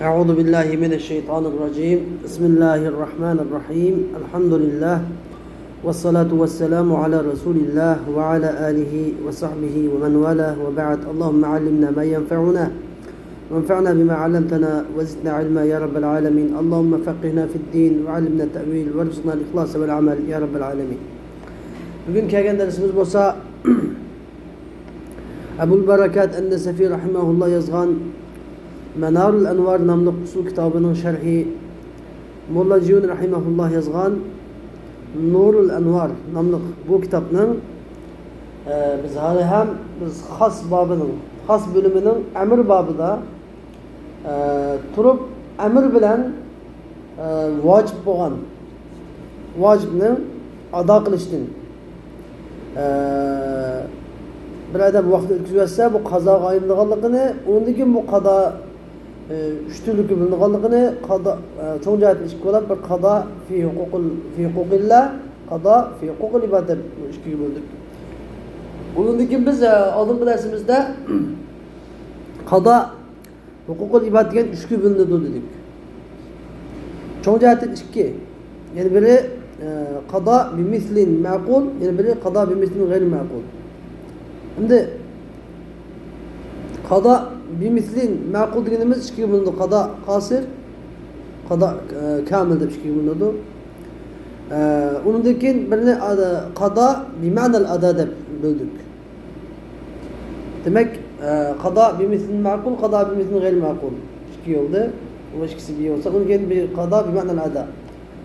أعوذ بالله من الشيطان الرجيم بسم الله الرحمن الرحيم الحمد لله والصلاة والسلام على رسول الله وعلى آله وصحبه ومن والاه وبعد اللهم علمنا ما ينفعنا وانفعنا بما علمتنا وزدنا علما يا رب العالمين اللهم فقهنا في الدين وعلمنا التأويل وارزقنا الإخلاص والعمل يا رب العالمين. Bugün kelgan dersimiz bo'lsa Abul Barakat an-Nasafi rahimahullah yozgan Manarul Anvar nomli usul kitobining sharhi, Mulla Jiyun rahimahullah yozgan Nurul Anvar nomli bu kitobning biz hali ham xos bobining, xos bo'limining amr bobida turib amr bilan vojib bo'lgan vojibni ado qilishdan bir adam vaqt o'tkazsa bu qazo qoyimliganligini, undan keyin bu qazo uchtunligi bilinganligini, qazo cho'ng jihatdan ikki bo'lib, bir qazo fi huquqillah, qazo fi huquqil ibad deb ikkiga bo'ldik. Undan keyin biz oldingi darsimizda qazo huquqil ibad degan uchga bo'linadi dedik. Cho'ng jihatdan ikki. Yani biri qazo bimislin ma'qul, yani biri qazo bimislin g'ayr ma'qul. Şimdi qazo bimislin ma'qul deganimiz ikkiga bo'linadi. Qazo qasir, qazo kamil deb ikkiga bo'linadi. Undan keyin birini qazo bima'nal ada deb bo'ldik. Demak, qazo bimislin ma'qul, qazo bimislin g'ayr ma'qul ikki bo'ldi. Bu ikkisi bir bo'lsa, undan keyin bir qazo bima'nal ada.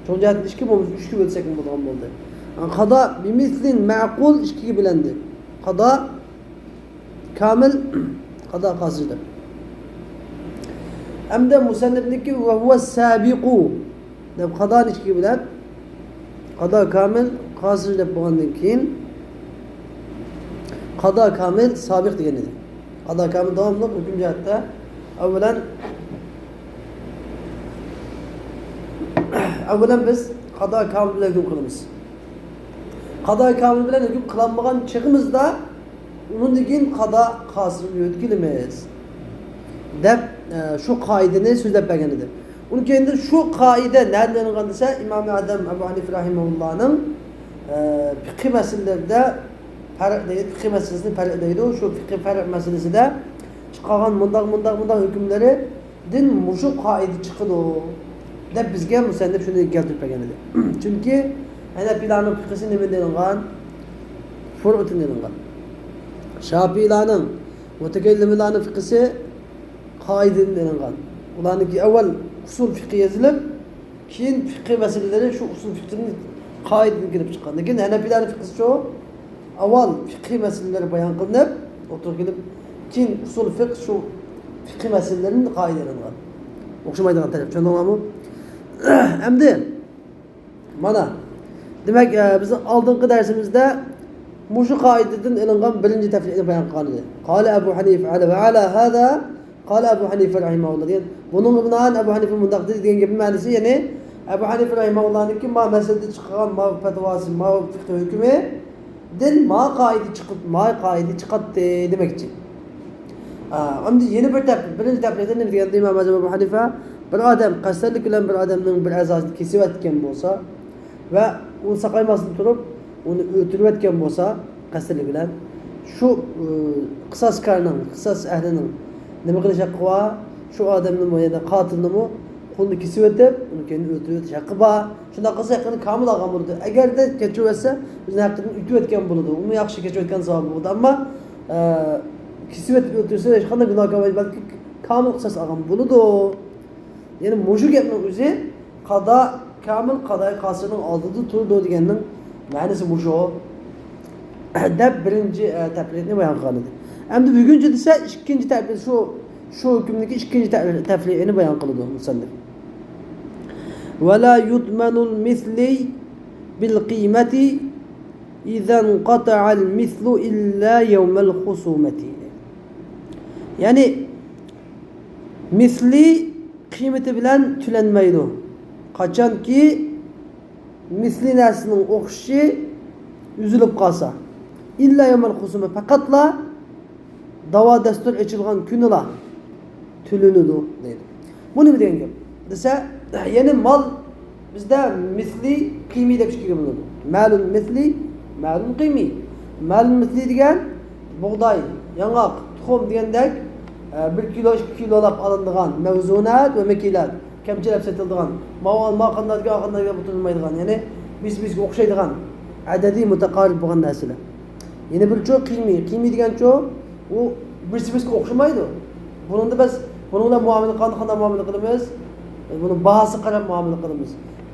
Cho'ng jihatdan ikki bo'lsa, uchga bo'lsak bo'ladigan bo'ldi. Qazo bimislin ma'qul ikkiga bo'lindi. Qazo kamil, qazo qasir. Hamda musannifniki va huwa sabiqu deb qazoni ikkiga bo'ladi. Qazo kamil, qasir deb bo'lgandan keyin qazo kamil sabiq degan edi. Qazo kamil davomli hukm jihatda avvalan biz qazo kamil bilan hukm qilamiz. Qazo kamil bilan hukm qilinmagan chig'imizda undan keyin qazo qasirni o'tkilamiz deb shu qoidani so'zlab bergan edi. Undan keyin shu qoida nereden olingan desa, İmam Adem Abu Hanife rahimahullahning fiqh masalalarida fiqh masalasini farqlaydi. Shu fiqh farq masalasida chiqqan mundaq hukmlari din mushu qoida chiqadi deb bizga musannif shuni keltirib bergan edi. Chunki Hanefilarning fiqhisi nimadan olingan? Furu'dan olingan. Şafiilarning, mutakallimlarning fiqhisi qoidadan olingan. Ularniki avval usul fiqh yozilib, keyin fiqh masalalari shu usul fiqhning qoidadan kelib chiqqan. Lekin Hanefilarning fiqhisi shu avval fiqh masalalari bayon qilinib, o'tirib keyin usul fiqh shu fiqh masalalarining qoidadan olingan. O'xshamaydigan taraf, tushundingizmi? Endi mana demak biz oldingi darsimizda mushu qoidadan ilingan birinchi tafriqni bayon qilgan edi. Qala Abu Hanifa va ala hada qala Abu Hanifa rahimahullah degan. Buning binoan Abu Hanifa mundaq degan gap ma'nosi, ya'ni Abu Hanifa rahimahullahning ma masalada chiqqan ma fatvosi, ma fiqh hukmi din ma qoida chiqadi demakchi. Endi yeni bir tafriq, birinchi tafriqda nima deganda Imom Abu Hanifa bir odam qasdlik bilan bir odamning bir a'zosini kesib o'tgan bo'lsa va u saqaymasdan turib uni o'tirib o'tgan bo'lsa qasdlik bilan shu qisas ahlining nima qilish haqqi bor? Shu odamning yana qotilnimi qo'lni kesib o'tib, uni keyin o'tirish haqqi bor. Shunday qilsa haqqini kamil olgan bo'ladi. Agarda kechib o'tsa, bizning haqqini o'tib o'tgan bo'ladi. Uni yaxshi kechib o'tgan savob bo'ladi. Ammo kesib o'tib o'tirsa hech qanday gunoh qilmaydi, balki kamil qisas olgan bo'ladi. Yani mushu gapning o'zi qazo kamil, qazo qasirning oldida turdi deganning ma'nosi mushu deb birinchi tafriqni bayon qilgan edi. Endi buguncha desa ikkinchi tafriq shu hukmniki ikkinchi tafriqini bayon qiladi musannif. Wala yudmanul misli bil qimati idan qata'a al mislu illa yawm al khusumati. Yani misli qiymati bilan to'lanmaydi. Qachonki misli narsaning o'qishi uzilib qolsa, illa yawmal khusuma, faqatla davo dastur ochilgan kunlar to'lanadi deydi. Bu nima degan gap? Desa, ya'ni mal bizda misli qiymiy deb ishga bo'ladi. Malun misli, malun qiymiy. Malun misli degan bug'doy, yong'oq, tuxum degandek 1 kilo 2 kilolab olinadigan mavzunat va makilat, kamchilab sotiladigan, ma qandayga butilmaydigan, ya'ni bizga o'xshaydigan adadiy mutaqarrib bo'lgan narsalar. Yana bir cho'q qiymiy degan cho'q u bizga o'xshamaydi. Bunda biz buni bilan muomala qanday muomala qilamiz? Buni bahasi qarab muomala qilamiz.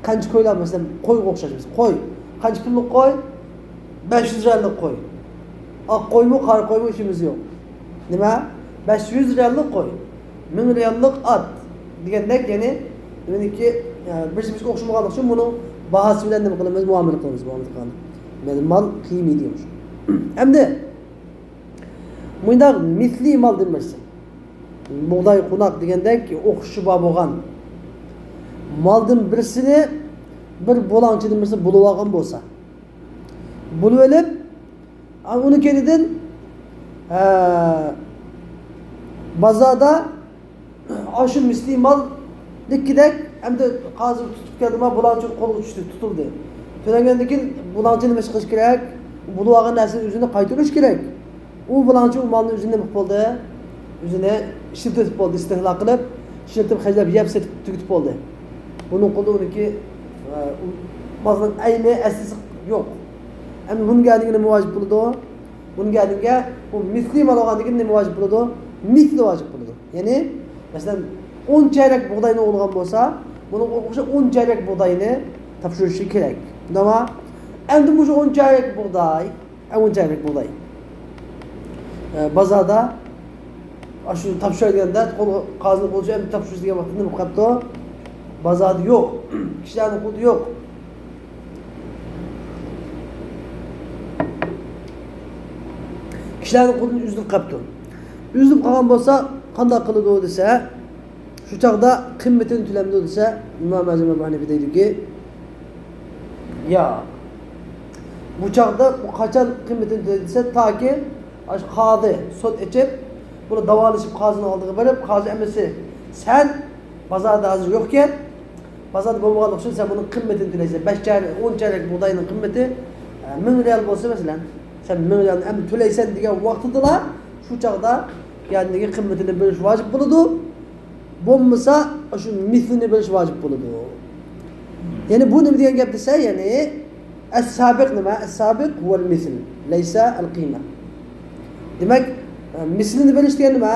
Qancha qo'ylar masalan qo'yga o'xshaymiz. Qo'y. Qancha pullik qo'y? 500 riyallik qo'y. Oq qo'ymi, qora qo'ymi ishimiz yo'q. Nima? 500 riyallik qo'y. 1000 riyallik at degandek, ya'ni demakki bizga o'xshamaganlik uchun buni bahasi bilan nima qilamiz? Muomala qilamiz. Yani mal qiymiy deymiz. Endi bunda misli mal demişsin. Buğday qunoq degandek o'qishi bor bo'lgan maldan birisini bir bo'lanchi demirsa bo'lib olgan bo'lsa, bo'lib olib, uni kenidan bozorda ashu misli mal dikidek endi hozir tutib keldimi, bo'lanchi qo'lga tushdi, tutildi. To'langandan keyin bo'lanchi nima qilish kerak? Bo'lib olgan narsani o'zini qaytarish kerak. U bo'lanchi u malni o'zini nima qildi? O'zini ishlatib bo'ldi, istihlol qilib, ishlatib hajlab yeb setib tugitib bo'ldi. Buning qo'lda uniki masalan ayni asli yo'q. Endi bunga nima vojib bo'ladi? Bunga bu misli mal olgandan nima vojib bo'ladi? Misli vojib bo'ladi. Ya'ni masalan 10 chayrak bug'doyni olgan bo'lsa, buni o'sha 10 chayrak bug'doyni topshirishi kerak. Nima? Endi bu 10 chayrak bug'doy bozorda shu topshirganda qo'zni qo'lcha endi topshirish degan vaqtda nima qilibdi? Bozorda yo'q, kishilarning qo'lida yo'q. Kishilarning qo'lidan uzilib qolibdi. Uzilib qolgan bo'lsa, qanday qiladi desa, shu chaqda qimmatini to'lamdi desa, Imom Azam Abu Hanifa deydiki, ya bu chaqda bu qachon qimmatini to'laydi desa, toki qozi sud ichib buni davolashib qozining oldiga borib, qozi amasi sen bozorda hozir yo'q ekan, bozorda bo'lmaganligi uchun sen buni qimmatini to'laysan. 5 chayrak, 10 chayrak bug'doyning qimmati 1000 riyal bo'lsa masalan, sen 1000 riyalni ham to'laysan degan vaqtida shu chaqda ya'ni qimmatini berish vojib bo'ladi. Bo'lmasa shu mislini berish vojib bo'ladi. Ya'ni bu nima degan gap desa, ya'ni as-sabiq nima? As-sabiq huwa al-misl, laysa al-qiyma. Demak, mislini berish degan nima?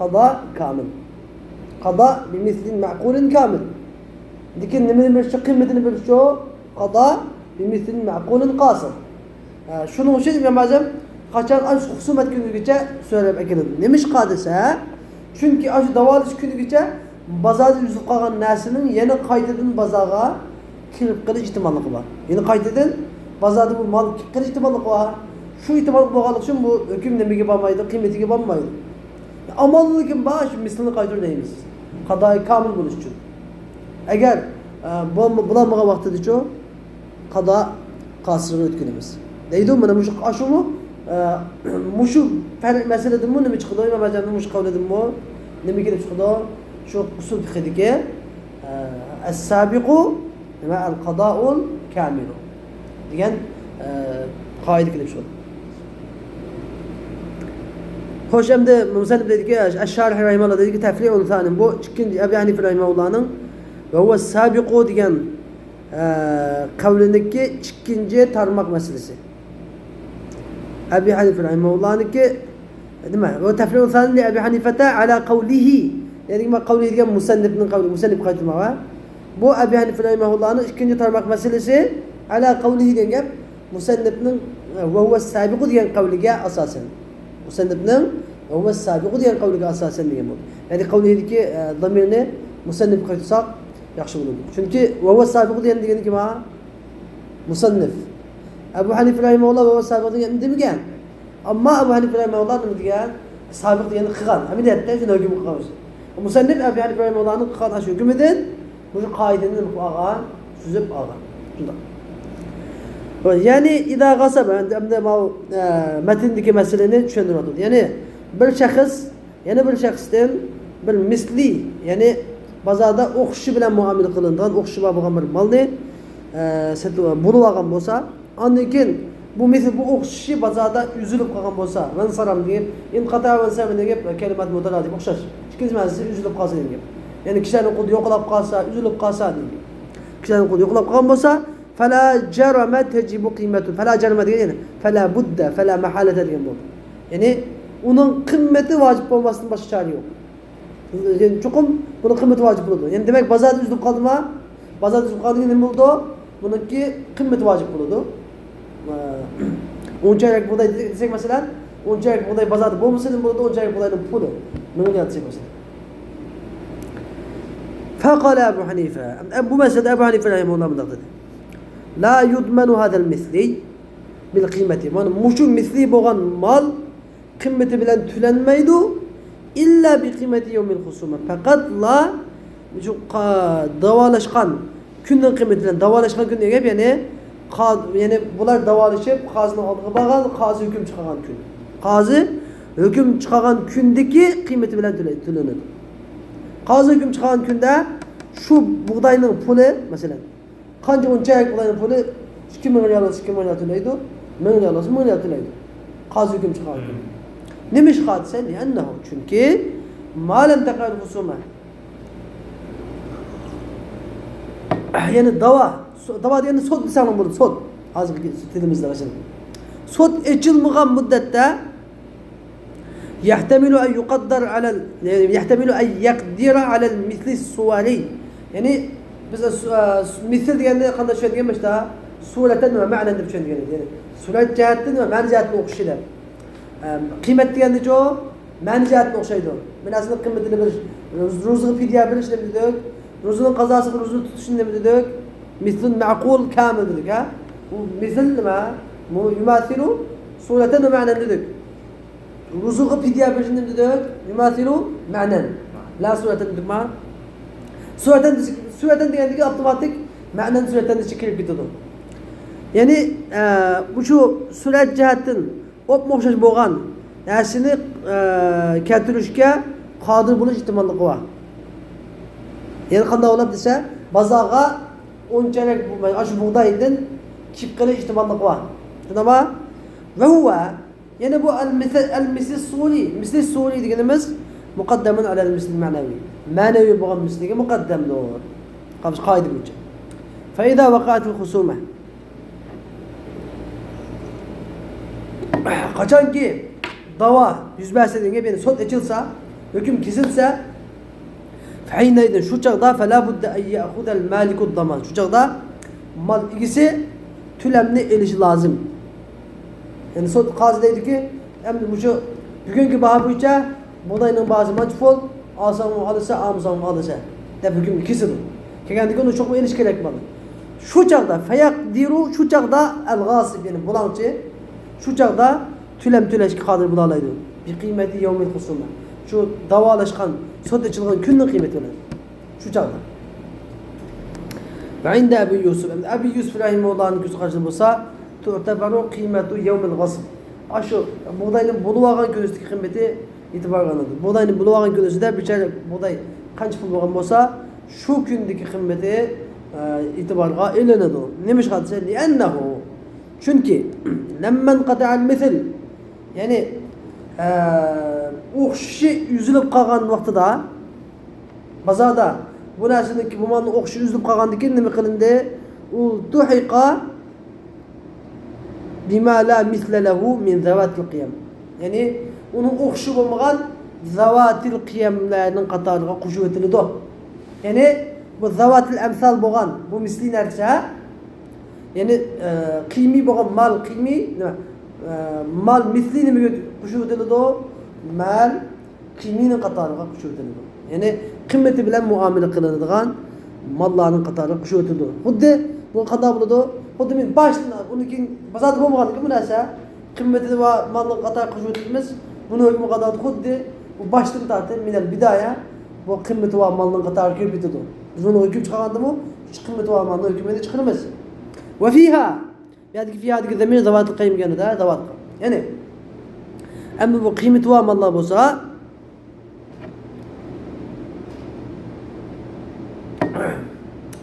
Qado kamil. Qado bi mislin ma'qulin kamil. Lekin nimani berish, qiymatini berish qado bi mislin ma'qulin qasir. Shuning uchun Imom Azam qachon shu husumat kunigacha so'rab ekanadi. Nima ish qadisa? Chunki shu davolash kunigacha bozorda yuzib qolgan narsaning yana qaytadan bozorga kirib qilish ehtimolligi bor. Yana qaytadan bozorda bu mal kirib qilish ehtimolligi bor. Shu ehtimol bo'lganligi uchun bu hukm nimaga bo'lmaydi, qiymatiga bo'lmaydi. Amallikin bor, shu mislini qaytarib deymiz. Qadoy kamil bo'lish uchun. Agar bo'lmagan vaqtida qado qasriga o'tkazamiz. Deydi mana mushu farq masaladan nima chiqdi? Imom Azamning mushu qavlidan nima kelib chiqdi? Shu usul fiqhidagi as-sabiqu nima al-qada'ul kamil degan qoida kelib chiqdi. Xo'sh, endi musannif dediki, Ash-Sharih rahimahulloh dediki, tafri'un sanin bu ikkinchi Abu Hanifa rahimahullohning va huwa sabiqu degan qavliniki ikkinchi tarmoq masalasi. Abu Hanifa rahimahullah'niki nima? Va tafri'un sanin li Abu Hanifata ala qawlihi. Ya'ni ma qawli degan musannifning qawli, musannif qaytmoqqa. Bu Abu Hanifa rahimahullah'ning ikkinchi tarmoq masalasi ala qawlihi degan gap musannifning va huwa sabiqu degan qavliga asosan. Musannifning va huwa sabiqu degan qavliga asosan degan bo'ldi. Ya'ni qavlidagi zamirni musannif qaytsak yaxshi bo'ladi. Chunki va huwa sabiqu degani kim? Musannif. Abu Hanifa rahimahulloh va huwa sabiqu degan demagan. Ammo Abu Hanifa rahimahulloh nima degan? Sabiq degani qilgan. Amaliyotda shuni hukm qilamiz. Musannif Abu Hanifa rahimahullohning qilgan shu hukmidan bu qoidani olgan, suzib olgan. Shunday. Yani idha g'asaba endi matndagi masalani tushuntiradi. Ya'ni bir shaxs yana bir shaxsdan bir misli, ya'ni bazada o'qishi bilan muomala qilinadigan, o'qishi bo'lgan bir molni bo'lib olgan bo'lsa, undan keyin bu misl bu o'qishi bazada uzilib qolgan bo'lsa, "Van saram" deb, "Inqata va samin" deb kalimat mutaladik o'xshash. Ikkinchi ma'nosi uzilib qolsa degan. Ya'ni kishining qudi yo'qolib qolsa, uzilib qolsa degan. Kishining qudi yo'qolib qolgan bo'lsa, "Fala jarama tajibu qiymatu." Fala jarama degan ya'ni fala budda, fala mahalata degan bo'ldi. Ya'ni uning qimmati vojib bo'lmasdan boshqa chora yo'q. Yani chuqur buni qimmati vojib bo'ladi. Ya'ni demak bozorda uzilib qoldimi? Bozorda uzilib qolgan nima bo'ldi? Buniki qimmati vojib bo'ladi. 10 chayrak bug'doy desak masalan, 10 chayrak bug'doy bozorda bo'lmasa nima bo'ladi? 10 chayrak bug'doyning puli nima desak masalan. فقال أبو حنيفة أبو مسعود أبو حنيفة رحمه الله من ضغطه لا يضمن هذا المثلي بالقيمة من مشو مثلي بغن مال قيمة بلن تلن ميدو إلا بقيمة يوم الخصومة فقط لا مشو davalashgan kunning qiymati bilan davalashgan kun degap yani bular davalashib qozining oldiga borgan, qozi hukm chiqargan kun. Qozi hukm chiqargan kundagi qiymati bilan to'lanadi. Qozi hukm chiqargan kunda shu bug'doyning puli, masalan, qancha unchalik bug'doyning puli 2 ming riyal olsa 2 ming riyal to'laydi, 1000 riyal olsa 1000 riyal to'laydi. Qozi hukm chiqargan kun. Nima ish qilsa? Li'annahu chunki ma'lam taqal husuma. Yani dava degani sud desam bo'ladi, sud. Hozirgi tilimizda masalan. Sud echilmagan muddatda يحتمل أن يقدر على يحتمل أن يقدر على المثل الصوري يعني بس مثل ديالنا قلنا شو ديال مشتا صورة ومعنى ندب شو ديال يعني صورة جهات ومعنى جهات نوقشيدا قيمة ديالنا جو معنى جهات نوقشيدا من أصل قيمة اللي برش رزق في ديال برش اللي بدك رزق قزاز رزق تشن اللي بدك مثل معقول كامل بدك ها ومثل ما يماثل صورة ومعنى ندك رزق في ديال برش اللي بدك يماثل معنى لا صورة ندك ما صورة ديالك أوتوماتيك معنى صورة تشكيل بيتدو يعني وشو صورة جهاتن أوب مخشش بوغان ناسيني كاترشكا قادر بولش احتمالlık var. Yani qanday olab desa, bazaga 10 çeyrek aşı buğdaydan çıkıp qilish ihtimollık var. Shundaymi? Va huwa yani bu al-misl suli, misl suli deganimiz muqaddamun ala al-misl ma'nawi. Ma'nawi bo'lgan misliga muqaddamdir. Qabs qoida bo'yicha. Fa idza waqa'at al-khusuma qachonki davo yuz bersa degan yani sud ochilsa, hukm kesilsa فحينئذ şu çağda فلا بد أن يأخذ المالك الضمان şu çağda mal igisi tülemni elishi lazım. Yani sud qazi deydi ki endi bu şu bugungi baho bo'yicha buğdayning bahosi majful, olsam olsa, olmasam olsa deb hukm kesildi. Kelgandan keyin uni cho'qib elish kerak bo'ldi. Şu çağda fayaqdiru şu çağda al-g'asib yani bulanchi şu çağda tülem tülashga qodir bo'la oladi. Bi qiymati yawmil husuma. Şu davolashgan, sud ochilgan kunning qiymati bilan. Şu çağda. Ve inde Ebu Yusuf, Ebu Yusuf rahimehullah'ın gözü karşılığı olsa, tu'tabaru qiymatu yawmil ghasb. Aşı buğdayning bo'lib olgan kunidagi qiymati e'tiborga olinadi. Buğdayning bo'lib olgan kunida bichara buğday qancha pul bo'lgan bo'lsa, shu kundagi qiymati e'tiborga ilinadi. Nima ish qilsa? Li'annahu chunki lamman qata'al misl yani o'qishi uzilib qolgan vaqtida bozorda bu narsaniki bu malni o'qishi uzilib qolgandan keyin nima qilindi? U tuhiqa bima la misla lahu min zawatil qiyam. Yani uning o'qishi bo'lmagan zavatil qiyamlarning qatoriga qo'shib o'tiladi. Yani bu zavatil amsal bo'lgan bu misli narsa yani qiymiy bo'lgan mal qiymiy nima mal misli nimaga qo'shib o'tiladi? Mal qiymining qatoriga qo'shib o'tiladi. Yani qimmati bilan muomala qilinadigan mallarning qatoriga qo'shib o'tiladi. Xuddi bu qanday bo'ladi? Xuddi men boshdan uniki bozorda bo'lmaganligi bu narsa qimmati va malning qatoriga qo'shib o'tilamiz. Buni hukmi qadar xuddi bu boshdan tortib minal bidaya bu qimmati va malning qatoriga kirib ketadi. Biz uni hukm chiqargandimi? Shu qimmati va malning hukmini chiqaramiz. Va fiha yani fiha degan zamir zavat qiyim ganida zavat. Yani amma bu qiymati va mallar bo'lsa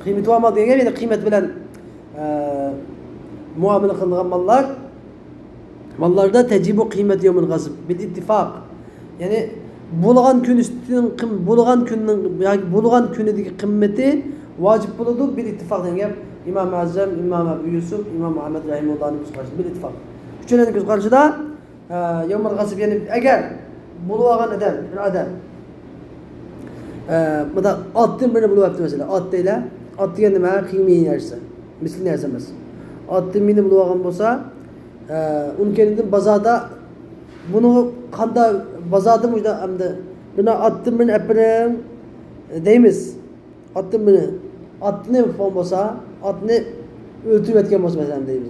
Kıymeti var mal degenge yani kıymet bilen muamele kılıngan mallar mallarda tecibu kıymet yevmil gazib bil ittifak. Yani bulgan gün üstünün bulgan günün yani bulgan günüdeki kıymeti vacip buludu bil ittifak degen İmam-ı Azam, İmam Ebu Yusuf, İmam Muhammed Rahimullah'ın kızkarşı bil ittifak. Üçüncü kızkarşı da yevmil gazib yani eğer bulgan adam bir adam mesela attın birini bulup yaptı mesela at değil at diyen nima kıymeyi yerse mislini yersemez attın birini bulup algan bolsa onun kendini bazada bunu kanda bazada mı da amda buna attın birini epirim deymiz attın birini attını yapıp bolsa attını ötüp etken bolsa mesela deymiz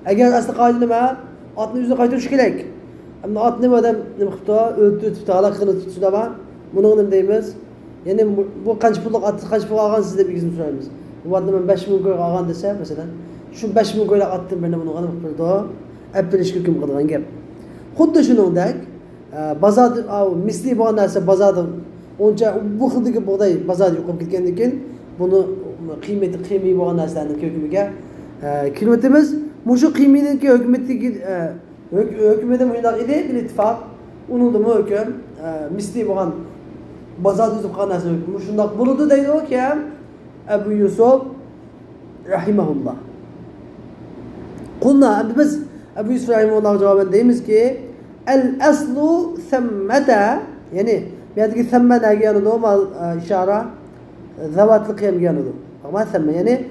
eğer aslı kaydı nima attını yüzüne kaytırış gerek ama attını adam nima kıpta ötüp alakını tutsun ama bunu nima deymiz yani bu kaç pulluk attı kaç pul algan sizde bir bizim sorayımız. Bu adamın ben 5000 koy algan dese mesela şu 5000 koyla attım ben bunu qanım qildi. Appilish hukm qilgan gap. Xuddi shuningdek bazada misli bo'lgan narsa bazada oncha bu xildagi bug'doy bazada yo'qolib ketgandan keyin buni qiymiy bo'lgan narsalarni hukmiga kirmitimiz. Mushu qiymidagi hukmida mundaq edi bil ittifoq uningda hukm misli bo'lgan bazada yuzib qolgan narsa shundoq bo'ladi deydi u ki Ebu Yusuf rahimahullah. Qulna endi biz Ebu Yusuf rahimahullah javoban deymiz ki el aslu thammata yani bu yerdagi thamma degani mal ishora zavatli qiyam degani. Ama thamma yani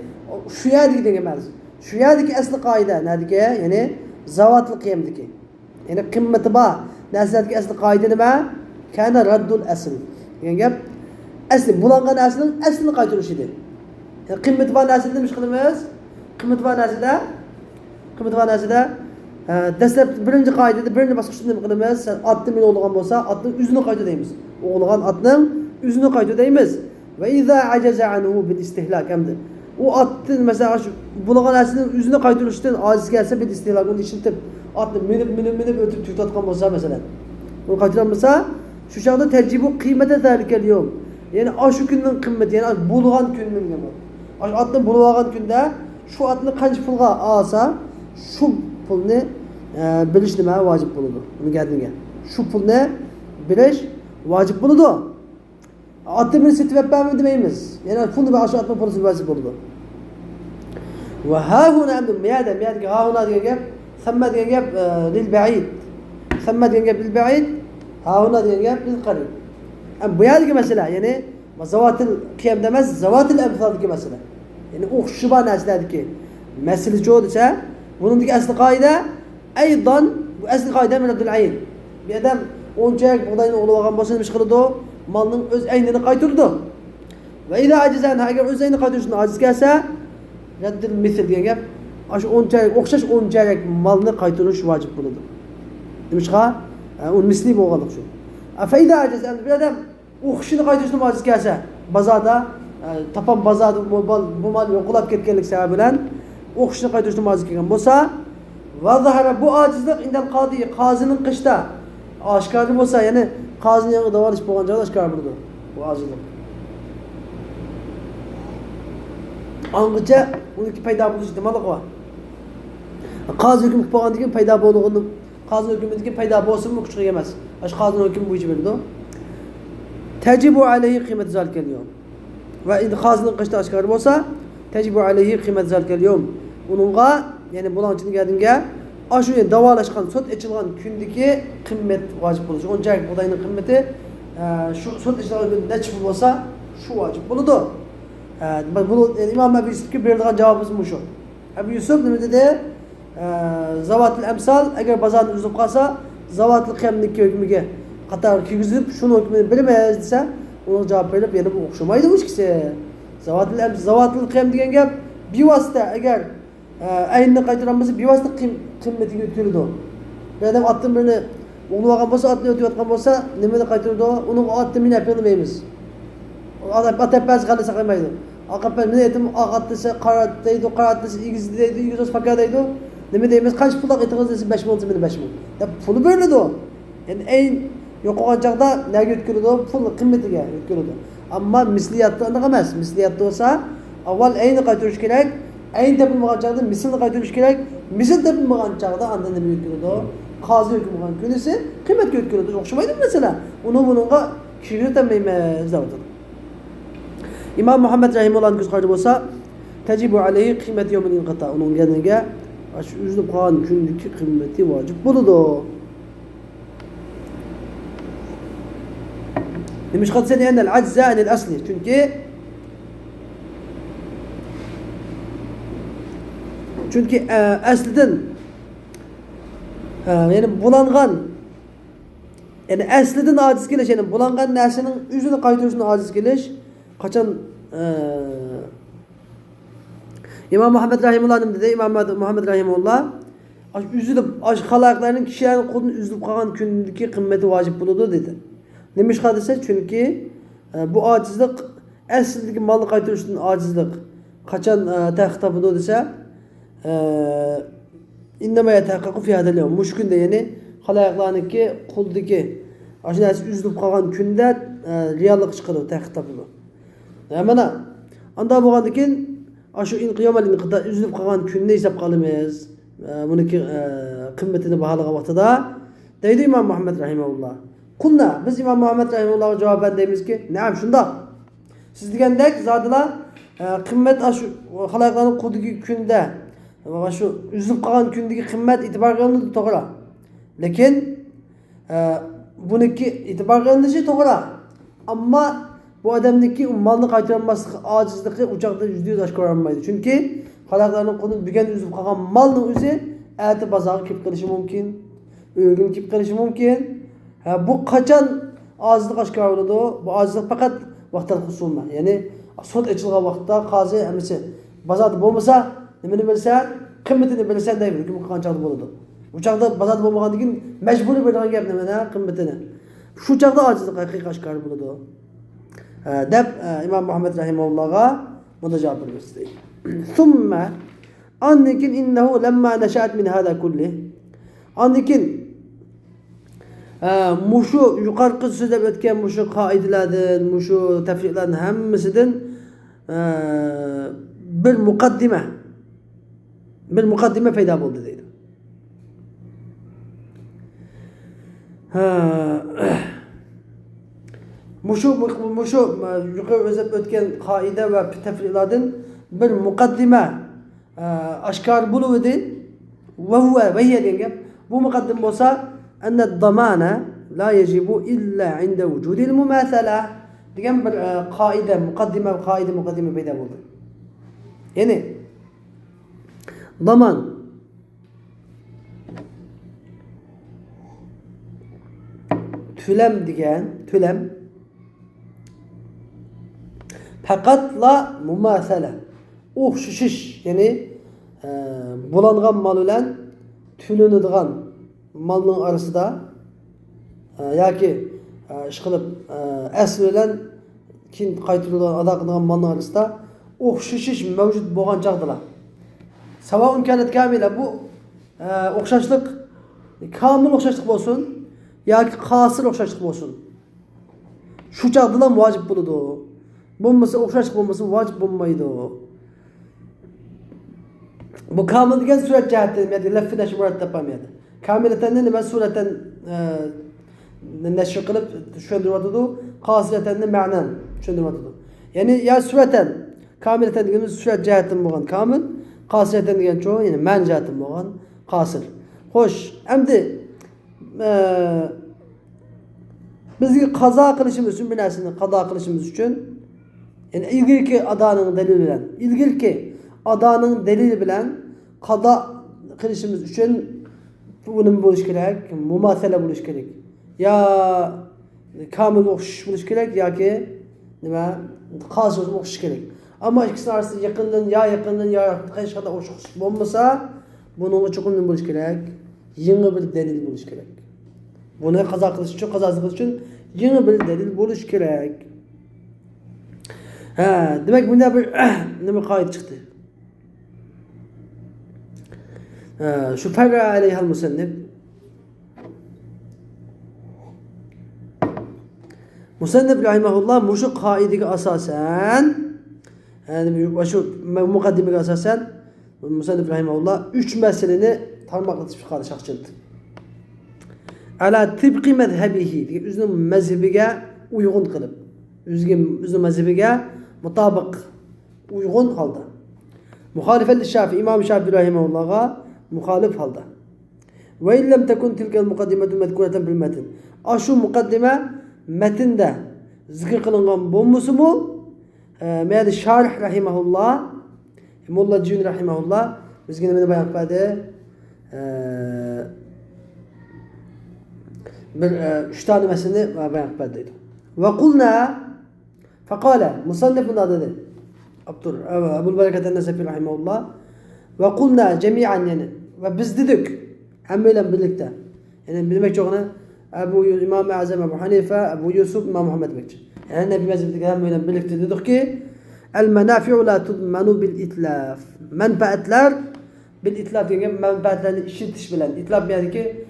shu yerdagi degan emas. Shu yerdagi asli qoida nadiki yani zavatli qiyamdiki. Yani qimmati bor narsadagi asli qoida nima? Kana raddul asl. Yani gap asli bulangan aslning aslini qaytarish edi. Yani qimmati bor narsani nima qilamiz? Qimmati bor narsada dastlab birinchi qoidada birinchi bosqichda nima qilamiz? Otni men o'g'ilgan bo'lsa, otning yuzini qayta deymiz. O'g'ilgan otning yuzini qayta deymiz. Va iza ajaza anhu bil istihlak hamda. U otni masalan shu bulangan narsaning yuzini qaytarishdan ojiz kelsa bil istihlak uni ishlatib otni minib o'tib tutayotgan bo'lsa masalan. Uni qaytaramasa şu şekilde tercibu kıymete zalikel yom. Yani şu günün kıymeti yani bulgan günün gibi. Atını bulgan günde şu atını kaç pulga alsa şu pul ne biliş nima vacip buludu. Bunu geldiğinde. Şu pul ne biliş vacip buludu. Atını bir setip ben demeyimiz. Yani pulunu bir aşağı atma pulu vacip buludu. Ve ha huna emdim miyade ha huna diye gap themma diye gap lil ba'id. Themma diye gap lil ba'id. Ha huna diye gap lil qarib. Bu yerdeki mesela yani zavatil qiyam demez zavatil emsaldaki mesela. Yani o'xshiba narsalardagi mesele çoğu desa bunundaki asli qoida aydan bu asli qoida min Abdul Ayn. Bir adam onchalik buğdayni o'g'li olgan bo'lsa nima qiladi? Malning o'z aynini qaytirdi. Va ila ajizan agar o'z aynini qaytirishni ojiz kelsa raddil misl degan gap shu onchalik o'xshash onchalik malni qaytirish vojib bo'ladi. Nimishqa? Un misli bo'lganlik shu. Fa ila ajizan bir adam o'xshini qaytirishni ojiz kelsa bazada tapan bazada bu mal yo'qolib ketganlik sababi bilan o'qishni qaytarishni ojiz kelgan bo'lsa va zahara bu ojizlik indal qodi qozining qishda oshkor bo'lsa ya'ni qozining yonida davolash bo'lgan joyda oshkor bo'ladi bu ojizlik. Angacha uniki paydo bo'lish ehtimoli bor. Qozi hukm bo'lgandan keyin paydo bo'lganini qozi hukmidan keyin paydo bo'lsinmi kuchli emas. Ash qozining hukmi bo'yicha bo'ladi. Tajibu alayhi qiymat zalkal yawm. Va endi qozining qishda oshkor bo'lsa tajibu alayhi qiymat zalkal yawm. Uningga ya'ni bulanchining gadinga shu davolashgan sud ochilgan kundagi qimmat vojib bo'lishi. Unchalik buğdayning qimmati shu sud ochilgan kunda necha pul bo'lsa shu vojib bo'ladi. Bu İmam Ebu Yusuf'ga berilgan javobimiz shu. Ebu Yusuf nima dedi? Zavatil emsal agar bozorni uzib qolsa zavatil qiyamniki hukmiga qator kirgizib shuni hukmini bilmaymiz desa uni javob berib yana bu o'xshamaydi bu ikkisi. Zavatil qiyam degan gap bevosita agar aynni qaytaramiz bevosita qimmatiga o'tkaziladi. Bir odam otni birini o'g'li olgan bo'lsa otni o'tayotgan bo'lsa nimani qaytaradi? Uni otni mina bilmaymiz. Atapaz qanday saqlamaydi. Aqapaz nima aytdim? Aqat desa qarat deydi, qarat desa igiz deydi, igiz fakar deydi. Nima deymiz? Qancha pul aytgangiz desa 5 ming, 5 ming. Deb puli beriladi. Yani en yo'qolgan chaqda nega o'tkaziladi? Pul qimmatiga o'tkaziladi. Ama misliyatda aniq emas. Misliyatda olsa avval ayni qaytarish kerak. Ayn topilmagan chaqda mislni qaytarish kerak. Misl topilmagan chaqda andan nima o'tkazadi? Qozi hukmigan kunisi qiymatga o'tkazadi. O'xshamaydi mesela. Bununga kishirtamaymiz deydi. İmam Muhammed rahimehullah'ın ko'z qarshi bo'lsa, tajibu alayhi qiymat yawmil inqita. Uning ganiga shu uzilib qolgan kunlik qiymati vojib bo'ladi. Demiş qadsen yani al-ajza anil asli. Çünkü asliden yani bulangan yani asliden aciz kelish, yani bulangan narsaning o'zini qaytarishni aciz kelish qachon İmam Muhammed rahimullah dedi. İmam Muhammed rahimullah üzülüp xalaqlarning kishilarning qo'lini üzülüp qolgan kundagi qimmati vojib bo'ladi dedi. Nima desa, çünkü bu acizlik aslidagi molni qaytarishdan acizlik qachon taqiq topadi desa innama yatahaqqaqu fi hadal yawm. Mush kunda yani xalaqlarniki qo'ldagi shu narsa üzülüp qolgan kunda reallik chiqadi, taqiq topadi. Mana anda bo'lgandan keyin shu inqiyomal inqita üzülüp qolgan kunni hisob qilamiz. Buniki qimmatini baholagan vaqtida deydi İmam Muhammed rahimahullah. Kulna biz İmam Muhammed rahimahullah'a cevap deymiz ki, "Na'am şunda." Siz degandek zodilar qimmat shu xalqlarning qo'lidagi kunda va shu üzülüp qolgan kundagi qimmat e'tibor qilindi to'g'ri. Lekin buniki e'tibor qilinishi to'g'ri. Ammo bu odamniki molni qaytarolmasligi ojizligi uchoqda %100 oshkor bo'lmaydi. Chunki xalqlarning qo'lida bugun üzülüp qolgan molning o'zi ati bozorga kelib qolishi mumkin, uyga kelib qolishi mumkin. Bu qachon ojizlik oshkor bo'ladi? Bu ojizlik faqat vaqtdan husuma. Ya'ni sud ochilgan vaqtda qozi hamisi bozorda bo'lmasa, nimani bilsa, qimmatini bilsa deydi, hukm qilgan chaqda bo'ladi. Bu chaqda bozorda bo'lmagandan keyin majburiy bo'lgan gap nimani qimmatini. Shu chaqda ojizlik haqiqiy oshkor bo'ladi. Deb İmam Muhammed rahimahullah'a buna cevap vermişti. Thumma annikin innehu lemma neşat min hada kulli. Annikin mushu yuqorqi so'zlab o'tgan mushu qoidalardan, mushu tafriqlarning hammasidan bir muqaddima paydo bo'ldi deydi. Mushu yuqori o'zlab o'tgan qoida va tafriqlardan bir muqaddima oshkor bo'ldi. Va hiya degan gap. Bu muqaddim bo'lsa أن الضمان لا يجب إلا عند وجود المماثلة. degan bir qoida, muqaddima paydo bo'ldi. Ya'ni daman to'lam faqat la mumasala o'xshash, ya'ni bulangan mol bilan to'lanadigan malning arasida yoki ish qilib asl bilan keyin qaytarilgan ado qilingan malning arasida o'xshash mavjud bo'lgan chaqdalar. Savoun kanat kamila, bu o'xshashlik komil o'xshashlik bo'lsin yoki qosir o'xshashlik bo'lsin. Shu chaqdalar vojib bo'ladi. Bo'lmasa o'xshashlik bo'lmasa vojib bo'lmaydi. Bu komil degan surat jihati, ya'ni lafinash murakkab bo'lmaydi. Kamilatan nima suratan nashr qilib tushuntiryotdi, qosiratan ma'nan tushuntiryotdi. Ya'ni ya suratan kamilatan deganimiz surat jihatdan bo'lgan kamil, qosiratan degan cho'ng, ya'ni man jihatdan bo'lgan qosir. Xo'sh, endi bizga qazo qilishimiz uchun, bir narsani qado qilishimiz uchun, ya'ni ilgirki adoning dalili bilan qado qilishimiz uchun bunun bo'lish kerak, mumasala bo'lish kerak. Ya kamil o'xshash bo'lish kerak yoki nima qosir o'xshash kerak. Ammo ikkisi orasida yaqindan hech qanday o'xshash bo'lmasa, buning uchun nima bo'lish kerak? Yangi bir dalil bo'lish kerak. Buni qazo qilish uchun yangi bir dalil bo'lish kerak. Demak bunda bir nima qoida chiqdi. Şu ferra aleyhal musannif Musannif rahimahullah muşu kaidege asasen yani şu mukaddimege asasen Musannif rahimahullah 3 meseleni tarmaklatışıp çıkardı şahçılık. Ala tıbqi mezhebihi üzünün mezhebige uygun kılıp üzünün mezhebige mutabık uygun halda. Muhalifet Şafii İmam Şafii rahimahullah'a muhalif halda. Ve illem tekun tilkel mukaddimetu mezkureten bil metin. Aşu mukaddime metinde zikir kılıngan bombusu mu? Meğer şarih rahimahullah Molla Cün rahimahullah biz yine beni bayan kıldı. Bir 3 tane mesele bayan kıldıydı. Ve kulna fekale musannifun adı Ebu'l Bereket el-Nesefi rahimahullah ve kulna cemiyen yani ve biz dedik hem öyle birlikte yani demek çok ne İmam-ı Azam Ebu Hanife, Ebu Yusuf, İmam Muhammed Bekçi. Yani Nebi mezhebindeki hem öyle birlikte dedik ki el menafi'u la tudmanu bil itlaf. Menfaatler bil itlaf yani menfaatlerini işitiş bilen. İtlaf yani ki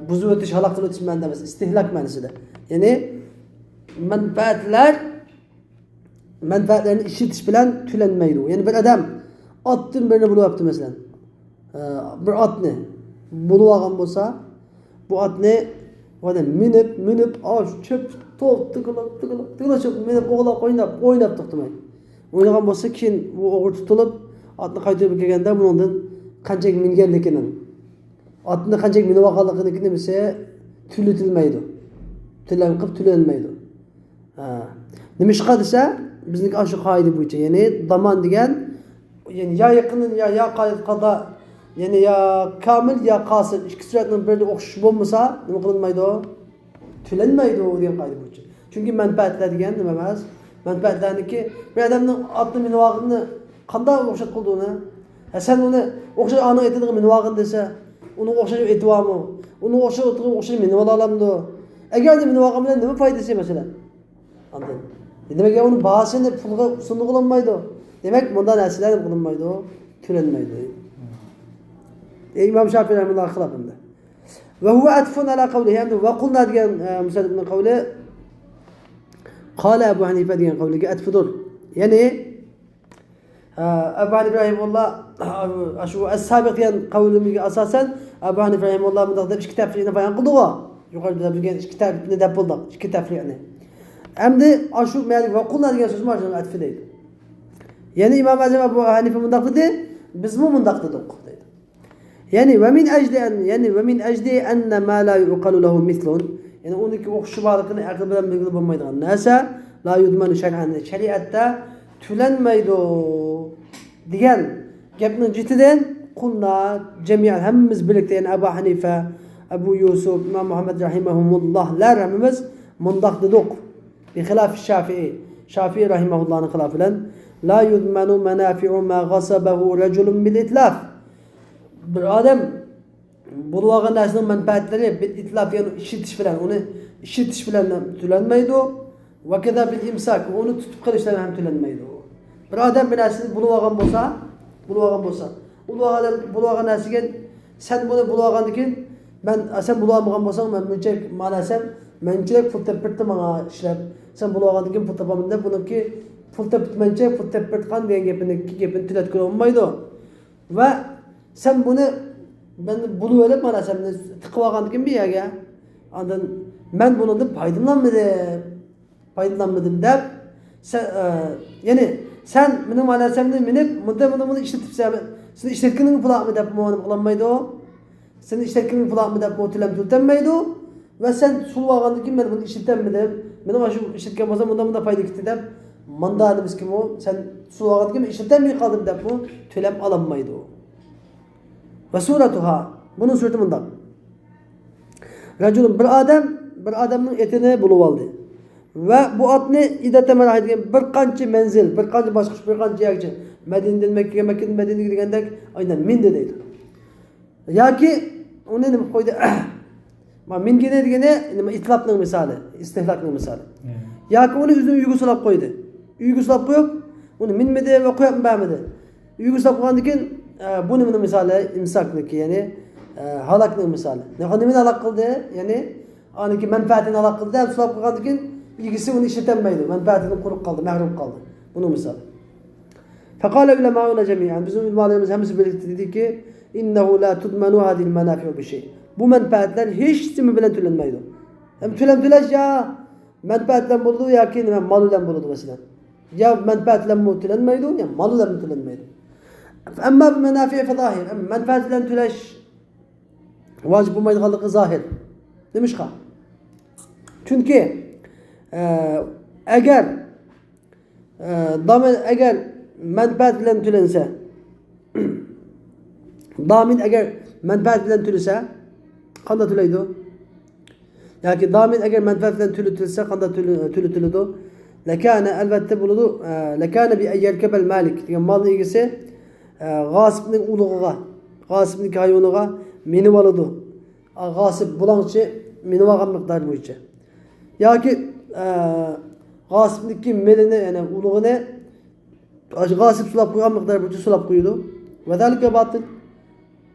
buzu ötüş, halaklı ötüş mendemez. İstihlak menisi de. Yani menfaatlerini işitiş bilen tülenmeydi. Yani bir adam attın birini bulu yaptı mesela. Bir at ne? Bulu ağam olsa bu at ne? Minip çöp top tıkılıp çöp minip oğlak oynap tutmayın. Oynagan bolsa keyin bu oğur tutulup atını qaytırıp kelgende bundan qanchak minganligini atını qanchak minib olganligini demese tületilmeydi. Tülenmeydi. Nima ish desa bizniki shu qoida bo'yicha ya'ni daman degan yani ya yaqinin ya qada yani ya kamil ya qasir ikki suratning birida o'xshash bo'lmasa nima qilinmaydi? Tülenmeydi degan qoida bo'yicha. Chunki manfaatlar degan nima emas? Manfaatlarniki bir adamning otni minvog'ini qanday o'xshat qildiğini sen uni o'xshash aniq aytadigan minvog'ini desa uni o'xshash aytyapmi? Uni o'xshash minib ola olamdi? Agarda minvog'i bilan nima foydasi masalan? Anladın? Demek ya onun bahasını pulga sundu kılınmaydı. Demek bundan narsalar kılınmaydı. Tülenmeydi. İmam Şafii rahimahullah khilafında. Ve huve atfun ala kavlihi. Yani ve kulna diyen Musaddib bin kavli Kale Ebu Hanife diyen kavli atfudur. Yani Ebu Hanife rahimahullah şu es-sabik diyen kavlimiz asasen Ebu Hanife rahimahullah mıdaqda iş kitaplarını bayan kıldı o. Yukarıda bir iş kitaplarını da bulduk. İş kitaplarını. Hem de aşu meğer ve kullar diyen sözüm var atfı değil. Yani İmam Azam Ebu Hanife mındak dedi, biz mi mındak dedik dedi. Yani ve min ecdi enne ma la yuqalu lehu mislun. Yani ondaki okşubalıkını akıl bilen bilgili bulmaydıgan. Nasa la yudmanu şer'an şeriatta tülenmeydi diyen gapning cidden kullar cemiyen hemmimiz birlikte yani Ebu Hanife, Ebu Yusuf, İmam Muhammed rahimahumullah hemmimiz mındak dedik. بخلاف الشافعي شافعي رحمه الله خلاف لن لا يضمن منافع ما غصبه رجل بالإتلاف bir adam bulağın nasıl menfaatleri bil itlaf yani işitiş falan onu işitiş falan tülenmeydi ve keda bil imsak onu tutup kılıştan hem tülenmeydi bir adam binasını bulağın bolsa bulağın nasıl gen sen bunu bulağın dikin ben sen bulağın bolsan ben mücek manasem mençek futapırtı bana işlep sen bulağın dikin futapamında bununki futapırtmençek futapırtkan diyen gepini tület kılınmaydı ve sen bunu ben bunu öyle bana sen tıkıvagan dikin bir ya anladın ben bunu da faydalanmadım der sen yani sen benim manasemde minip bunu işletip sen işletkinin pulak mı dep muanım kılanmaydı o senin işletkinin pulak mı dep muatilem tültenmeydi ve sen sulvağandı kim ben bunu işletemedim benim şu işletken olsa bundan fayda gitti dep mandanımız kim o sen sulvağandı kim işletemeye kaldım dep bu tülem alanmaydı o ve suratuha bunun sureti bundan Raculun bir adamın etini bulup aldı ve bu at ne idete merak edilen bir kançı menzil bir kançı başka bir kançı yakçı Medine'den Mekke'den gidendek aynen minde değil ya ki onu ne koydu min gene degene itlapның misali istihlakның misali ya ki onu üzüm yugusulap koydu yugusulap koyup onu minmedi ve koyup bämedi yugusulap koygandan keyin bunun misali imsakniki yani halakның misali ne halak kıldı yani aniki menfaatini halak kıldı sulap koygandan keyin ilgisi onu işletemeydi. Menfaatini kuruk kaldı, mahrum kaldı. Bunu misal. Fekale ulemâuna cemiyen. Bizim ulemalarımız hepsi birlikte dedi ki innehu la tudmanu hadil menafi'u bir şey. Bu menfaatler hiç mi bilen tülenmeydi. Hem tüleş ya menfaatlen bulundu ya ki mal ile bulundu mesela. Ya menfaatlen mu tülenmeydi ya mal ile mi tülenmeydi. Ama menafi'e fe zahir. Menfaatlen tüleş vacip olmaydı kaldığı zahir. Demiş ka. Çünkü eğer eğer menfaat bilen tülense damin eğer menfaat bilen tülse kanda tüleydi. Yani damin eğer menfaat bilen tülse kanda tülüdü. Lekâne elbette buludu. Lekâne bi eyyerkebel malik. Yani mal ilgisi gasibinin uluğuna, gasibinin hayvanına meni valıdı. Gasip bulançı meni vagan miktar bu içe. Ya ki gasibindeki melini yani uluğuna gasip sulap koyan miktar bu içe sulap koyuyordu. Ve zâlike batıl.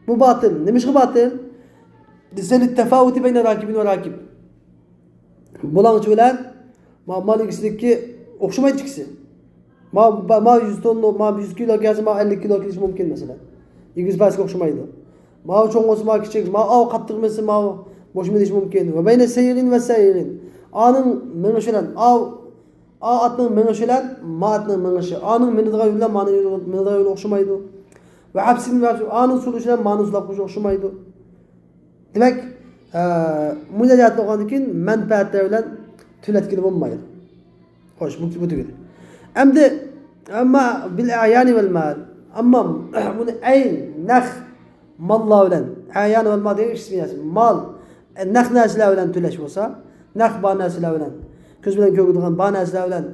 Bu batıl. Neymiş ki batıl? Lisenit tefavuti beyne rakibin ve rakib. Bulançı bilen mal ilgisindeki okşamayı çıksı. Ma 100 tonlu, ma 100 kilo gelse ma 50 kilo kiliş mümkün mesela. İlgisi başka okşamaydı. Ma çoğun olsun ma küçük, ma av kattıkması ma boş mu diş mümkün. Ve beyne seyirin ve seyirin. Anın menuşulan, atının menuşulan, ma atının menuşu. Anın menidga yulan, menidga yulan okşamaydı. Ve hapsinin ve anın suluşulan, ma anın sulak okşamaydı. Demek, müdahiyatlı olandıkin menfaatlerle tületkili bulmaydı. Hoş, bu tügüdü. Ama bil ayani vel mal. Ama bunu ayn, nakh, malla ulan. Ayani vel mal diye ismi mal. Nakh nasila ulan tüleş olsa. Nakh ba nasila ulan. Köz bilen kögüdüğün ba nasila ulan.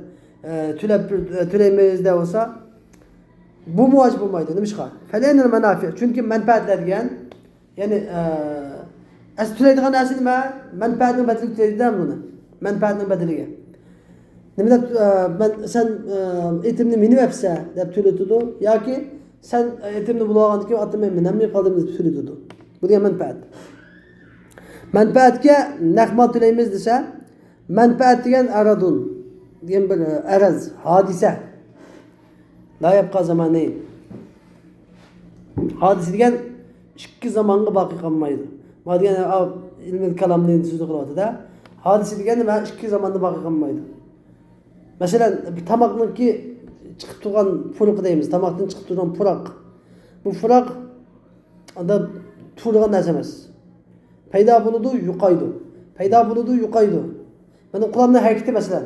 Tüleymeyiz de olsa. Bu muacip olmaydı. Demiş ka. Feleynel menafi. Çünkü menfaatler diyen. Yani es tüleydiğin nasil ma. Menfaatinin bedeli tüleydiğin bunu. Menfaatinin bedeli. Ben sen etimni mini vepse dep tülütüdü. Ya ki sen etimni bulağandı ki atım eminem mi kadımız tülütüdü. Bu diye menfaat. Menfaat ki nekmal tüleyimiz dese menfaat diyen aradun. Diyen böyle eraz, hadise. La yapka zamanı. Hadise diyen şıkkı zamanlı baki kalmaydı. Ma diyen ilmi kalamlıydı sözü kılavatı da. Hadise diyen de şıkkı zamanlı baki kalmaydı. Mesela tamakın ki çıkıp tuğan furak deyimiz. Tamaktan çıkıp tuğan furak. Bu furak da tuğan nesemez. Peyda buludu yukaydı. Peyda buludu yukaydı. Ben kulağımda hareketi mesela.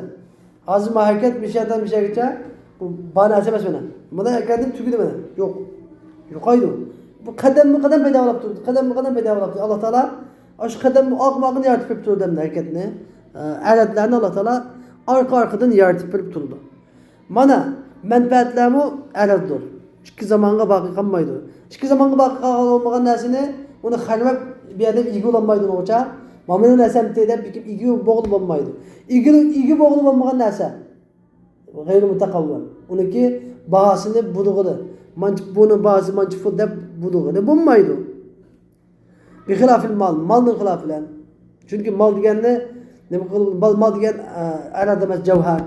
Ağzıma hareket bir şeyden bir şey geçer. Bu bana nesemez bana. Bana hareketim tüküdü bana. Yok. Yukaydı. Bu kadem mi kadem peyda olap durdu. Kadem mi kadem peyda olap durdu. Allah Teala şu kadem akmağını yaratıp durdu demde hareketini. Eretlerini Allah Teala arkadan yaratıp verip durdu. Mana menfaatlerimi erazdır. Çünkü zamanına bakı kalmaydı. Çünkü zamanına bakı olmayan nesini onu halvep bir adam ilgi olanmaydı oca. Mamının esemtede bir ilgi boğulu olmaydı. İlgi boğulu olmayan nese. Gayri mutakavvan. Onun ki bahasını buduğunu. Bunun bahası mançıfı da buduğunu bulmaydı. Bir hilafil mal. Malın hilafile. Çünkü mal diyenle mal diyen aradığımız cevher.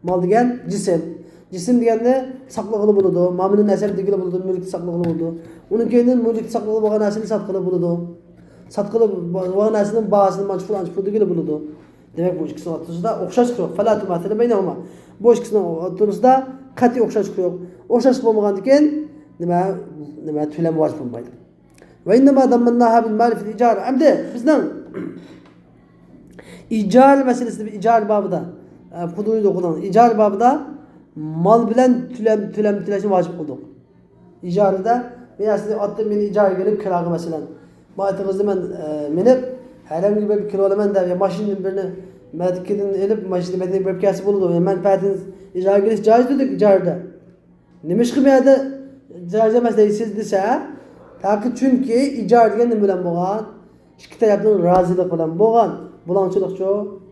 Mal diyen cisim. Cisim diyen de saklıqlı buludu. Maminin eseri digili buludu. Mülkti saklıqlı buludu. Onun kendinin mülkti saklıqlı bağın eseri satqılı buludu. Satqılı bağın eserinin bağısının mançıfı digili buludu. Demek bu ikisinin ortasında okşa çıkıyor. Fela tümatili beynehuma. Bu ikisinin ortasında kati okşa çıkıyor. Okşa çıkmayan diken nime tülem vacip olmaydı. Ve innema dammannaha bil mali fil icar. Amde bizden İcar meselesi bir icar babında kuduyu dokunan icar babında mal bilen tüleşim vacip kıldık. İcarda mesela attım beni icar gelip kirağı mesela. Maatı kızdı ben minip herhangi bir kilolemen de maşinin birini medikinin elip maşini bedeni bir kesi buldu. Yani menfaatiniz icar geliş caiz dedik icarda. Nemiş ki bir de icarda mesela sizdiyse takı çünkü icar diyen ne bilen boğan iki taraftan razılık bilen boğan bulançılık çok.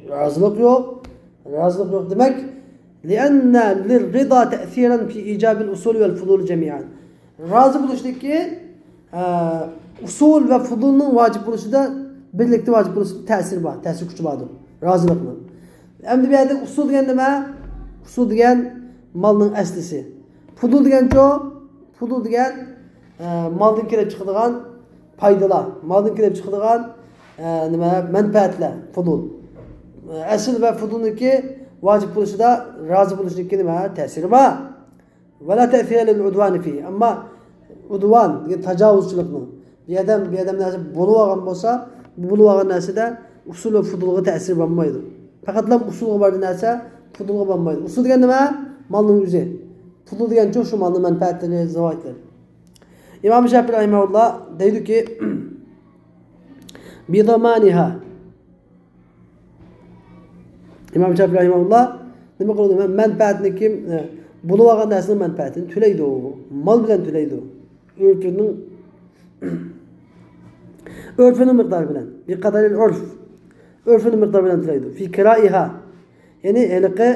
Razılık yok. Razılık yok demek. لأن للرضا تأثيرا في إيجاب الأصول والفضول جميعا. Razı buluştaki usul ve fudulun vacip buluşu da birlikte vacip buluşu tesir var. Tesir gücü vardır. Razılıkla. Endi bu yerda usul degan nima? Usul degan malning aslisi. Pudul degan-cho, pudul degan maldan kelib chiqadigan foydalar, maldan kelib chiqadigan nima manfaatlar, pudul. Asl va pudulniki vojib bo'lishida rozi bo'lishniki nima? Ta'siri bor. Vala ta'sir lil-udwan fi. Ammo udvan degan tajovuzchilikni bu yerdan narsa bo'lib olgan bo'lsa, bu bo'lib olgan narsada usul va pudulga ta'sir bo'lmaydi. Faqatlam usulga bor narsa pudulga bo'lmaydi. Usul degan nima? Malning o'zi. Pudul degan-cho shu malning manfaatlari, zavoitlari. İmam Şafii rahimehullah deydi ki bidamaniha. İmam Şafii rahimehullah nima qiladi? Manfaatni kim bo'lib olgan narsaning manfaatini to'laydi u. Mal bilan to'laydi. Örfünün miqdori bilan. Bi qadaril urf. Örfünün miqdori bilan to'laydi. Fi kiraiha. Ya'ni eliqi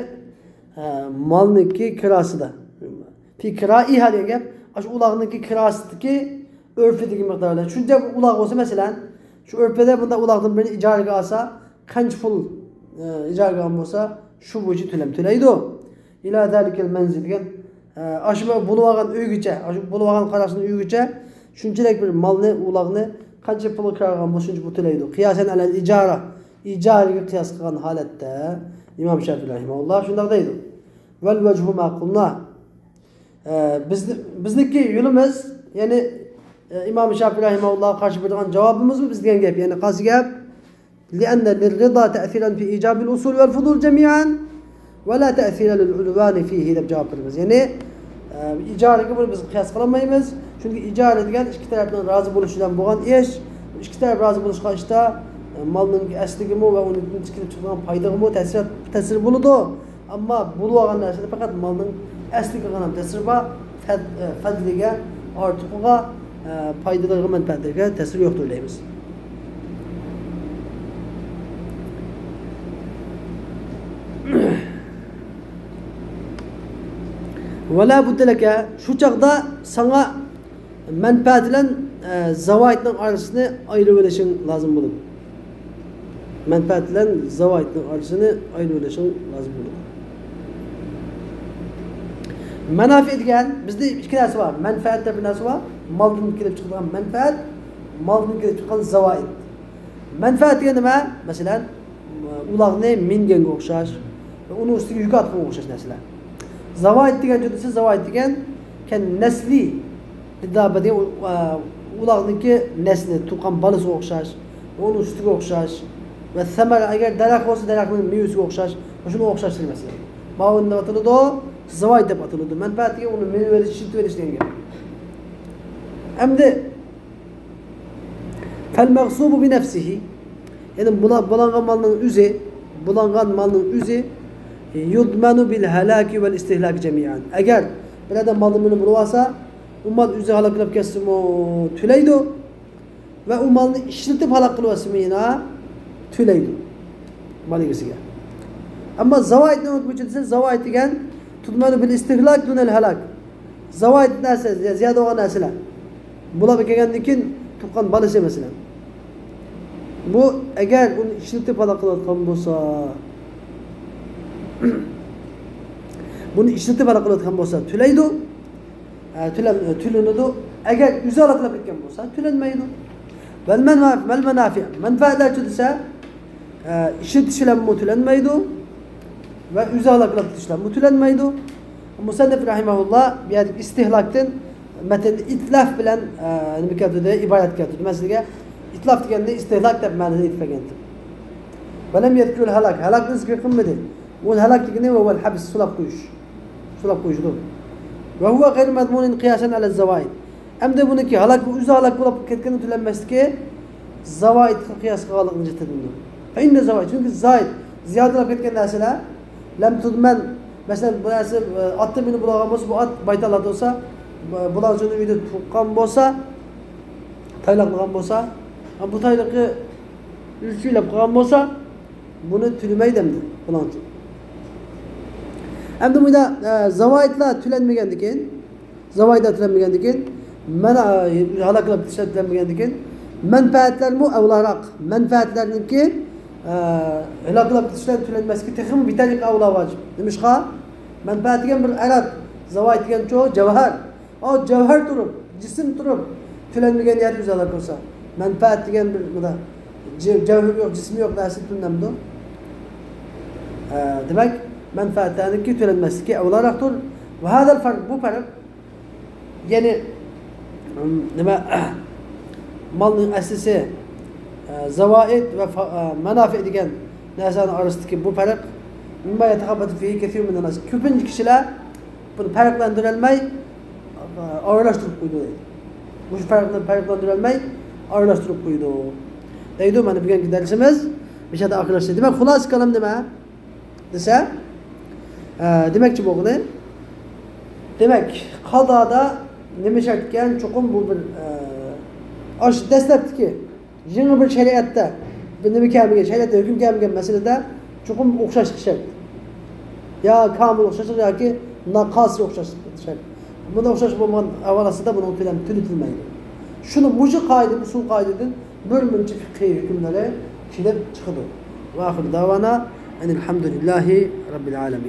malniki kirasida. Fi kiraiha degan gap şu ulağındaki kirasidagi örfidagi miqdorda. Shuncha uloq bo'lsa, masalan, shu örfida bunda uloqdan birini ijaraga olsa, qancha pul ijaraga olsa, shu bo'yicha to'laydi. Ila zalikal manzil degan ashma bo'lib olgan uygacha, shu bo'lib olgan qarashning uygacha shunchalik bir malni, uloqni qancha pul kirgan bo'lsa, shuncha pul to'laydi. Qiyosan alal ijara, ijaraga qiyos qilgan holatda Imom Şafii rahimehullah shunday deydi. Val vajhu ma qulna. Bizniki yo'limiz, ya'ni İmam Şafii rahimehullah qarshi bergan javobimiz bu biz degan gap. Ya'ni qaysi gap? Li'anna lirrida ta'siran fi ijab al-usul wal fudul jami'an va la ta'sira lil-ulwan fihi deb javob beramiz. Ya'ni ijaraga buni biz qiyos qilmaymiz. Chunki ijara degan ikki tarafdan rozi bo'lishidan bo'lgan ish. Ikki taraf rozi bo'lishgan ishda malning asligimi va uning kelib chiqqan foydagimi ta'sir bo'ladi. Ammo bo'lib olgan narsada faqat malning asliga qanam ta'sir bor, fadliga, ortiqiga, foydalarga, manfaatlarga ta'sir yo'q deymiz. Wala butlaka shu chaqda sana manfaat bilan zavoidning orasini ayirib olishing lozim bo'ladi. Manfaat bilan zavoidning orasini ayirib olishing lozim bo'ladi. Manafi degan bizda ikki narsa bor. Manfaatda bir narsa bor. Maldan kelib chiqadigan manfaat, maldan kelib chiqqan zavoid. Manfaat degan nima? Masalan, ularni minganga o'xshash va uni ustiga yuk ortga o'xshash narsalar. Zavoid degan jo'dasi zavoid degan kan nasli dabadi ularniki nasli tuqqan balasiga o'xshash, uni ustiga o'xshash va samara agar daraxt bo'lsa daraxtning mevasiga o'xshash, shunga o'xshash masalan. Ma'unni atiladi zavoid deb atiladi. Manfaatiga uni meva verish, shit verish degan gap. Endi fal maghsubu bi nafsihi, ya'ni bulangan malning o'zi yudmanu bil halaki vel istihlak jami'an. Agar bir adam malni bo'lib olsa, u mal o'zi halok qilib ketsa-mu to'laydi va u malni ishlatib halok qilib olsa-mina to'laydi maligisiga. Ammo zavoidni o'tib desa, zavoid degan tudmanu bil istihlak dunal halak. Zavoid narsa, ziyoda bo'lgan narsalar. Bular kelgandan keyin tuqqan balasi masalan. Bu agar uni ishlatib halok qilayotgan bo'lsa, buni ishlatib halok qilayotgan bo'lsa to'laydi. To'lanadi. Agar o'zi halok qilib ketgan bo'lsa to'lanmaydi. Bal manafi. Manfaatlar desa, ishitish bilan to'lanmaydi. Ve o'zi halok qilib ketishlar to'lanmaydi. Musannif rahimahullah bu yerda istihlakdan matn itlaf bilan nima keltirdi, iborat keltirdi. Masalan, itlaf deganda istihlak deb ma'noda aytgan. Balam yadkul halak. Halakni zikr qilmadi. O halak degani va al habs sulab qo'yish. Sulab qo'yishdir. Va huwa g'ayr madmun qiyasan ala zavoid. Endi buniki halak o'zi halak bo'lib ketgani to'lanmasligi zavoidga qiyos qilganligini aytadi. Fa inna zavoid chunki zaid ziyodalab ketgan narsalar lam tudman. Masalan, bu narsa otni minib bo'lgan bo'lsa, bu ot baytallarda bo'lsa, bularning uyida tuqqan bo'lsa, taylaq qilgan bo'lsa, bu tayliqni uchiylab qilgan bo'lsa, buni to'lamaydi endi bularni. Endi bunda zavoidlar to'lanmagandan keyin, mana haloklab to'lanmagandan keyin manfaatlar mu avlaroq. Manfaatlarniki hilakla bitişler tülenmesi texim bitalik avla vacib. Demişqa menfaatigen bir alat zavayt gen çoğu cevher. O cevher turup, cisim turup tülenmegen yer güzel olsa. Menfaat digen bir da cevher yok, cismi yok dersi tülenemdi. Demek menfaatlarınki tülenmesi ki avlaraktır. Ve hadal fark bu fark yani demek malın aslisi zavait ve menafi digen nasan arasındaki bu fark mimma yetekabbatü fihi kethir min nas. Köpüncü kişiler bunu farklandırılmayı ağırlaştırıp koydu. Bu farklandırılmayı ağırlaştırıp koydu. Deydi mana bugünkü dersimiz bir şey de arkadaşlar. Demek hulas kalam deme. Dese demekçi bu ne? Demek qadada nima şartken çokum bu bir aş dastlabki yeni bir şeriatda bir nima kelmagan shariatda hukm kelmagan masalada çokum o'xshashlik shart. Ya kamil o'xshashlik yoki naqas o'xshashlik shart. Buna o'xshash bo'lgan avalasida buni tunutilmaydi. Shuni muji qoida, usul qoidadan bir fiqhiy hukmlari kelib chiqadi. Va oxir davana alhamdulillahi robbil alamin.